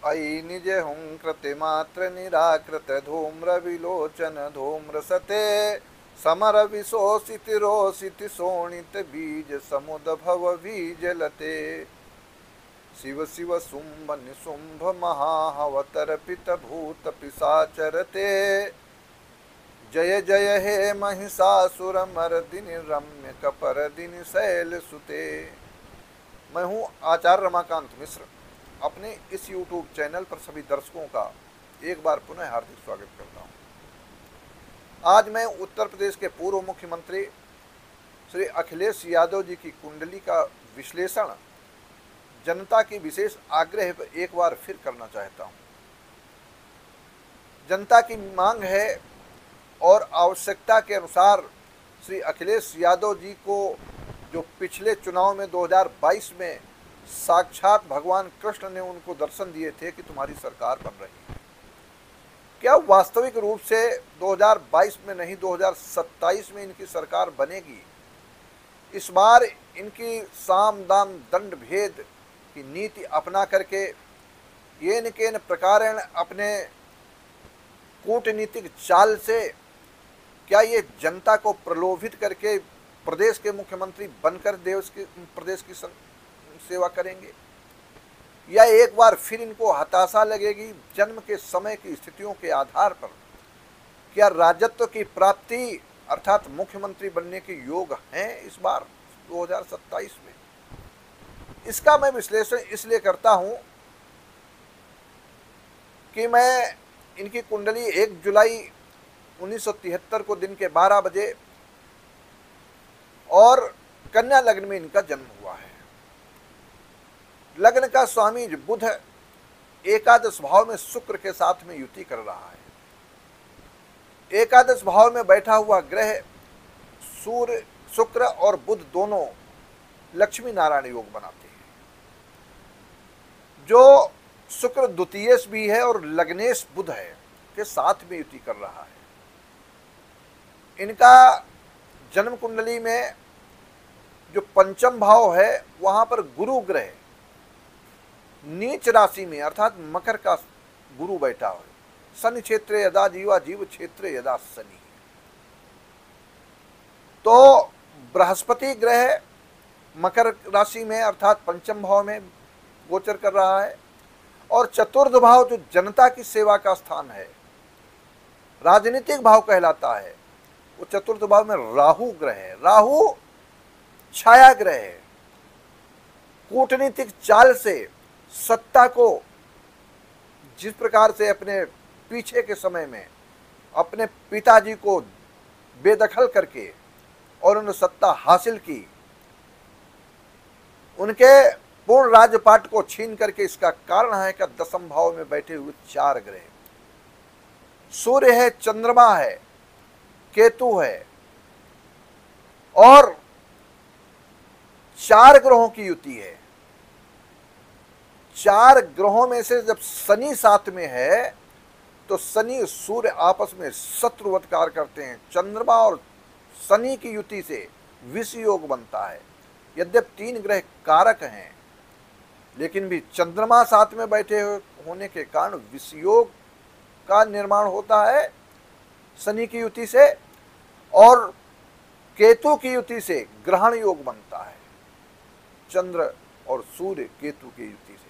अयि निज हुंकृति मात्र निराकृत धूम्र विलोचन धूम्र सते समर विशोषित रोषित शोणित बीज समुद भव बीज लते शिव शिव शुंभ निशुंभ महाहवतर्पित भूत पिशाचरते जय जय हे महिषासुर मर्दिनि रम्य कपरदिनि शैल सुते। मैं हूं आचार्य रमाकांत मिश्र। अपने इस YouTube चैनल पर सभी दर्शकों का एक बार पुनः हार्दिक स्वागत करता हूं। आज मैं उत्तर प्रदेश के पूर्व मुख्यमंत्री श्री अखिलेश यादव जी की कुंडली का विश्लेषण जनता की विशेष आग्रह पर एक बार फिर करना चाहता हूं। जनता की मांग है और आवश्यकता के अनुसार श्री अखिलेश यादव जी को जो पिछले चुनाव में 2022 में साक्षात भगवान कृष्ण ने उनको दर्शन दिए थे कि तुम्हारी सरकार बन रही है, क्या वास्तविक रूप से 2022 में नहीं 2027 में इनकी सरकार बनेगी? इस बार इनकी साम दाम दंड भेद की नीति अपना करके येन केन प्रकारेण अपने कूटनीतिक चाल से क्या ये जनता को प्रलोभित करके प्रदेश के मुख्यमंत्री बनकर प्रदेश की सेवा करेंगे, या एक बार फिर इनको हताशा लगेगी जन्म के समय की स्थितियों के आधार पर? क्या राजत्व की प्राप्ति अर्थात मुख्यमंत्री बनने के योग हैं इस बार 2027 में? इसका मैं विश्लेषण इसलिए करता हूं कि मैं इनकी कुंडली 1 जुलाई 1973 को दिन के 12 बजे और कन्या लग्न में इनका जन्म हुआ है। लग्न का स्वामी बुध एकादश भाव में शुक्र के साथ में युति कर रहा है। एकादश भाव में बैठा हुआ ग्रह सूर्य शुक्र और बुध दोनों लक्ष्मी नारायण योग बनाते हैं। जो शुक्र द्वितीयेश भी है और लग्नेश बुध है के साथ में युति कर रहा है। इनका जन्म कुंडली में जो पंचम भाव है वहां पर गुरु ग्रह नीच राशि में अर्थात मकर का गुरु बैठा है। शनि क्षेत्र यदा जीवा जीव क्षेत्र यदा शनि। तो बृहस्पति ग्रह मकर राशि में अर्थात पंचम भाव में गोचर कर रहा है। और चतुर्थ भाव जो जनता की सेवा का स्थान है, राजनीतिक भाव कहलाता है, वो चतुर्थ भाव में राहु ग्रह है। राहु छाया ग्रह है। कूटनीतिक चाल से सत्ता को जिस प्रकार से अपने पीछे के समय में अपने पिताजी को बेदखल करके और उन्होंने सत्ता हासिल की, उनके पूर्ण राज्यपाट को छीन करके, इसका कारण है कि दसम भाव में बैठे हुए 4 ग्रह, सूर्य है, चंद्रमा है, केतु है और 4 ग्रहों की युति है। 4 ग्रहों में से जब शनि साथ में है तो शनि सूर्य आपस में शत्रुवत कार्य करते हैं। चंद्रमा और शनि की युति से विष योग बनता है। यद्यपि 3 ग्रह कारक हैं, लेकिन भी चंद्रमा साथ में बैठे होने के कारण विष योग का निर्माण होता है शनि की युति से, और केतु की युति से ग्रहण योग बनता है चंद्र और सूर्य केतु की युति से।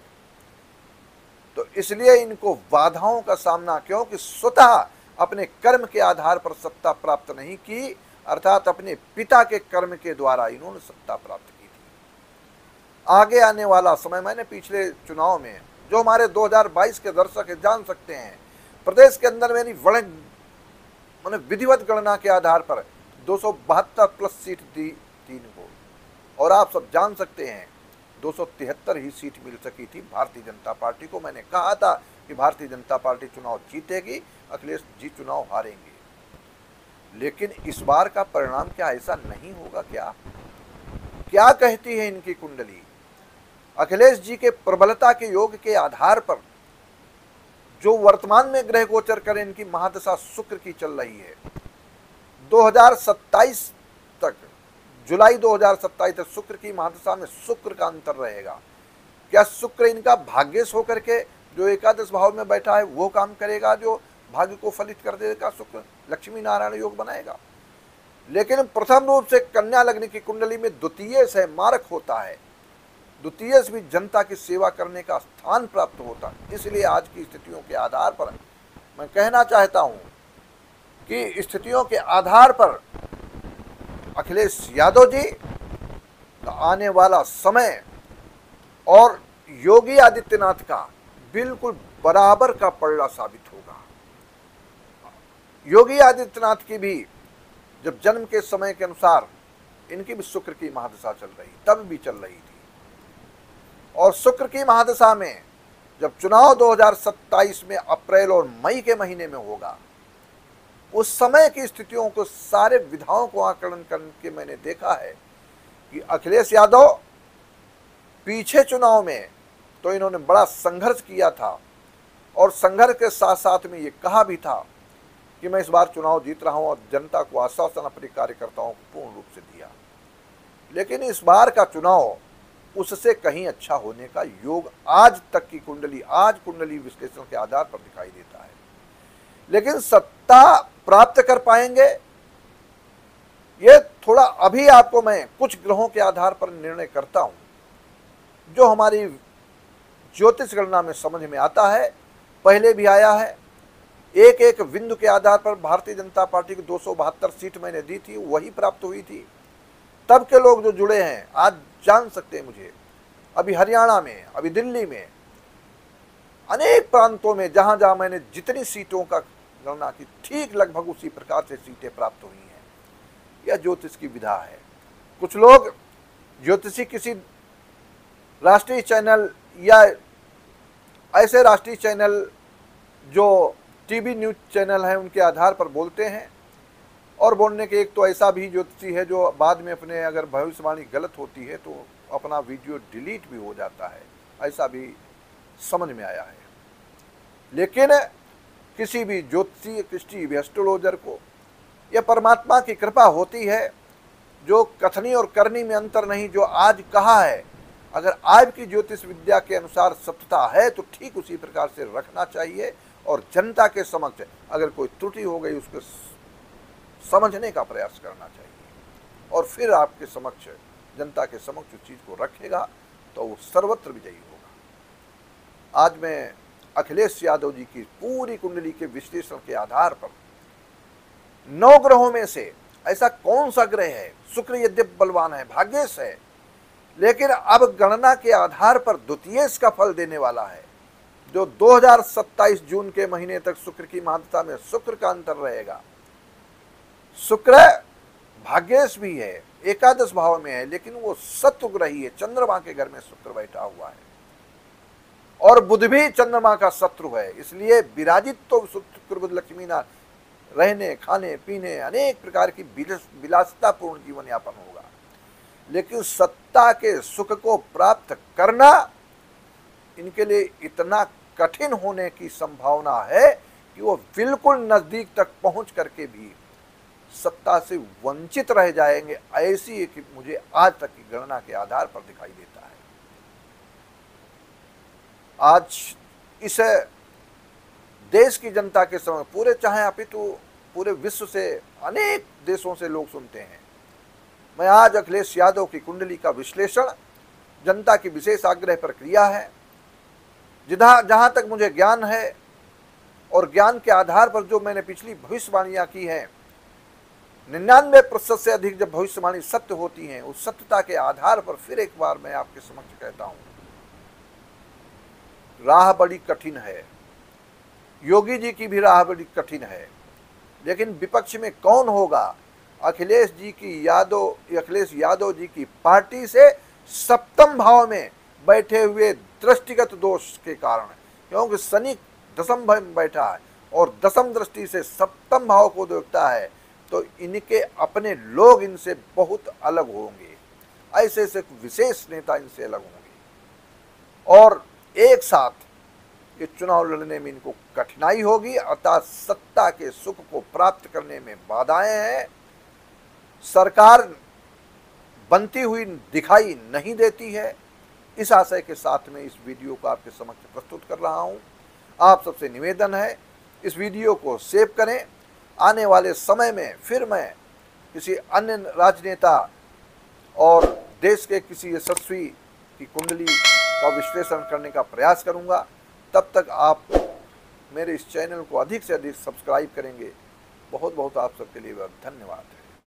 तो इसलिए इनको बाधाओं का सामना, क्योंकि स्वतः अपने कर्म के आधार पर सत्ता प्राप्त नहीं की, अर्थात अपने पिता के कर्म के द्वारा इन्होंने सत्ता प्राप्त की थी। आगे आने वाला समय, मैंने पिछले चुनाव में, जो हमारे 2022 के दर्शक जान सकते हैं, प्रदेश के अंदर मेरी मैंने विधिवत गणना के आधार पर 272 प्लस सीट दी 3 को, और आप सब जान सकते हैं 273 ही सीट मिल सकी थी भारतीय जनता पार्टी को। मैंने कहा था कि भारतीय जनता पार्टी चुनाव जीतेगी, अखिलेश जी चुनाव हारेंगे। लेकिन इस बार का परिणाम क्या ऐसा नहीं होगा? क्या कहती है इनकी कुंडली? अखिलेश जी के प्रबलता के योग के आधार पर जो वर्तमान में ग्रह गोचर करें, इनकी महादशा शुक्र की चल रही है। 2027 तक, जुलाई 2027 शुक्र की महादशा में शुक्र का अंतर रहेगा। क्या शुक्र इनका भाग्यश होकर के जो एकादश भाव में बैठा है वो काम करेगा जो भाग्य को फलित कर देगा, शुक्र लक्ष्मी नारायण योग बनाएगा। लेकिन प्रथम रूप से कन्या लग्न की कुंडली में द्वितीय से मारक होता है, द्वितीय से भी जनता की सेवा करने का स्थान प्राप्त होता है। इसलिए आज की स्थितियों के आधार पर मैं कहना चाहता हूं कि स्थितियों के आधार पर अखिलेश यादव जी का आने वाला समय और योगी आदित्यनाथ का बिल्कुल बराबर का पलड़ा साबित होगा। योगी आदित्यनाथ की भी जब जन्म के समय के अनुसार इनकी भी शुक्र की महादशा चल रही, तब भी चल रही थी, और शुक्र की महादशा में जब चुनाव 2027 में अप्रैल और मई के महीने में होगा, उस समय की स्थितियों को सारे विधाओं को आकलन करके मैंने देखा है कि अखिलेश यादव पीछे चुनाव में तो इन्होंने बड़ा संघर्ष किया था, और संघर्ष के साथ साथ में ये कहा भी था कि मैं इस बार चुनाव जीत रहा हूं, और जनता को आश्वासन अपने कार्यकर्ताओं को पूर्ण रूप से दिया। लेकिन इस बार का चुनाव उससे कहीं अच्छा होने का योग आज तक की कुंडली विश्लेषण के आधार पर दिखाई देता है। लेकिन सत्ता प्राप्त कर पाएंगे ये थोड़ा अभी आपको मैं कुछ ग्रहों के आधार पर निर्णय करता हूं जो हमारी ज्योतिष गणना में समझ में आता है, पहले भी आया है। एक एक बिंदु के आधार पर भारतीय जनता पार्टी को 272 सीट मैंने दी थी, वही प्राप्त हुई थी। तब के लोग जो जुड़े हैं आज जान सकते हैं मुझे, अभी हरियाणा में, अभी दिल्ली में, अनेक प्रांतों में जहां जहां मैंने जितनी सीटों का गणना की, ठीक लगभग उसी प्रकार से सीटें प्राप्त हुई हैं। यह ज्योतिष की विधा है। कुछ लोग ज्योतिषी किसी राष्ट्रीय चैनल या ऐसे राष्ट्रीय चैनल जो टीवी न्यूज चैनल हैं उनके आधार पर बोलते हैं, और बोलने के एक तो ऐसा भी ज्योतिषी है जो बाद में अपने अगर भविष्यवाणी गलत होती है तो अपना वीडियो डिलीट भी हो जाता है, ऐसा भी समझ में आया है। लेकिन किसी भी ज्योतिषी, किसी भी एस्ट्रोलॉजर को यह परमात्मा की कृपा होती है, जो कथनी और करनी में अंतर नहीं, जो आज कहा है अगर आज की ज्योतिष विद्या के अनुसार सत्यता है तो ठीक उसी प्रकार से रखना चाहिए, और जनता के समक्ष अगर कोई त्रुटि हो गई उसको समझने का प्रयास करना चाहिए, और फिर आपके समक्ष, जनता के समक्ष उस चीज को रखेगा तो वो सर्वत्र विजयी होगा। आज मैं अखिलेश यादव जी की पूरी कुंडली के विश्लेषण के आधार पर 9 ग्रहों में से ऐसा कौन सा ग्रह है, शुक्र यद्यप बलवान है, भाग्येश है, लेकिन अब गणना के आधार पर द्वितीयेश का फल देने वाला है, जो 2027 जून के महीने तक शुक्र की महादशा में शुक्र का अंतर रहेगा। शुक्र भाग्येश भी है, एकादश भाव में है, लेकिन वो शत्रुग्रही है, चंद्रमा के घर में शुक्र बैठा हुआ है, और बुध भी चंद्रमा का शत्रु है। इसलिए विराजित तो शुक्र बुध लक्ष्मी ना रहने, खाने पीने, अनेक प्रकार की विलासितापूर्ण जीवन यापन होगा। लेकिन सत्ता के सुख को प्राप्त करना इनके लिए इतना कठिन होने की संभावना है कि वो बिल्कुल नजदीक तक पहुंच करके भी सत्ता से वंचित रह जाएंगे, ऐसी एक मुझे आज तक की गणना के आधार पर दिखाई देता है। आज इस देश की जनता के समय पूरे, चाहे अपितु पूरे विश्व से अनेक देशों से लोग सुनते हैं। मैं आज अखिलेश यादव की कुंडली का विश्लेषण जनता की विशेष आग्रह पर किया है। जहां तक मुझे ज्ञान है और ज्ञान के आधार पर जो मैंने पिछली भविष्यवाणियां की हैं, 99% से अधिक जब भविष्यवाणी सत्य होती हैं, उस सत्यता के आधार पर फिर एक बार मैं आपके समक्ष कहता हूं, राह बड़ी कठिन है। योगी जी की भी राह बड़ी कठिन है, लेकिन विपक्ष में कौन होगा? अखिलेश यादव जी की पार्टी से सप्तम भाव में बैठे हुए दृष्टिगत दोष के कारण, क्योंकि शनि दशम भाव में बैठा है और दशम दृष्टि से सप्तम भाव को देखता है, तो इनके अपने लोग इनसे बहुत अलग होंगे, ऐसे ऐसे विशेष नेता इनसे अलग होंगे, और एक साथ ये चुनाव लड़ने में इनको कठिनाई होगी, अर्थात सत्ता के सुख को प्राप्त करने में बाधाएं हैं। सरकार बनती हुई दिखाई नहीं देती है, इस आशय के साथ में इस वीडियो को आपके समक्ष प्रस्तुत कर रहा हूं। आप सबसे निवेदन है, इस वीडियो को सेव करें। आने वाले समय में फिर मैं किसी अन्य राजनेता और देश के किसी यशस्वी की कुंडली का विश्लेषण करने का प्रयास करूंगा। तब तक आप मेरे इस चैनल को अधिक से अधिक सब्सक्राइब करेंगे। बहुत बहुत आप सबके लिए धन्यवाद है।